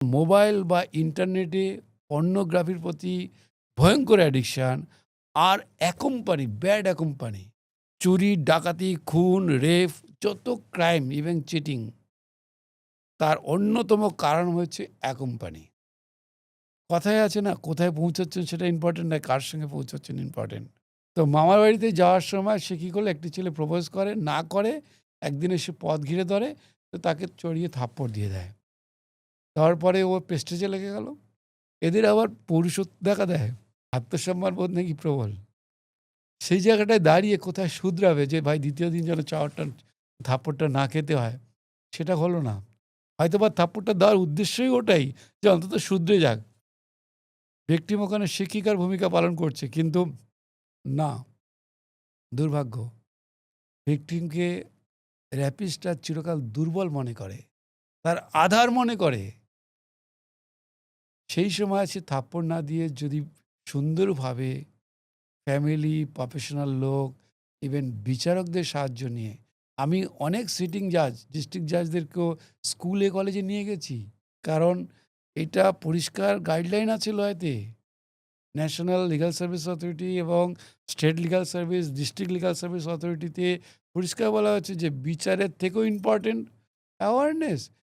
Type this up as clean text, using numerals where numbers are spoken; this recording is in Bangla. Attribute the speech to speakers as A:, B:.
A: মোবাইল বা ইন্টারনেটে পর্নোগ্রাফির প্রতি ভয়ঙ্কর অ্যাডিকশান আর অ্যাকোম্পানি, ব্যাড অ্যাকোম্পানি। চুরি, ডাকাতি, খুন, রেপ যত ক্রাইম ইভেন চিটিং তার অন্যতম কারণ হচ্ছে অ্যাকোম্পানি। কথায় আছে না, কোথায় পৌঁছাচ্ছেন সেটা ইম্পোর্টেন্ট নয়, কার সঙ্গে পৌঁছাচ্ছেন ইম্পোর্টেন্ট। তো মামার বাড়িতে যাওয়ার সময় সে কী করলো, একটি ছেলে প্রপোজ করে, না করে একদিন এসে পথ ঘিরে ধরে, তো তাকে চড়িয়ে থাপ্পড় দিয়ে দেয়। দেওয়ার পরে ও প্রেস্টিজে লেগে গেল। এদের আবার পৌরুষত্ব দেখা দেয়, আত্মসম্মান বোধ নাকি প্রবল। সেই জায়গাটায় দাঁড়িয়ে কোথায় শুধরাবে যে ভাই দ্বিতীয় দিন যেন থাপ্পড়টা না খেতে হয়, সেটা হলো না। হয়তোবা থাপ্পড়টা দেওয়ার উদ্দেশ্যই ওটাই যে অন্তত শুধরে যাক। ভিকটিম ওখানে শিক্ষিকার ভূমিকা পালন করছে, কিন্তু না, দুর্ভাগ্য। ভিকটিমকে র্যাপিস্টরা চিরকাল দুর্বল মনে করে, তার আধার মনে করে। সেই সময় সে থাপ্পড় না দিয়ে যদি সুন্দরভাবে ফ্যামিলি, প্রফেশনাল লোক, ইভেন বিচারকদের সাহায্য নিয়ে, আমি অনেক সিটিং জাজ, ডিস্ট্রিক্ট জাজদেরকেও স্কুলে কলেজে নিয়ে গেছি। কারণ এটা পরিষ্কার গাইডলাইন আছে লয়েতে। ন্যাশনাল লিগ্যাল সার্ভিস অথরিটি এবং state legal service, district legal service অথরিটিতে পরিষ্কার বলা হচ্ছে যে বিচারের থেকেও ইম্পর্টেন্ট অ্যাওয়ারনেস।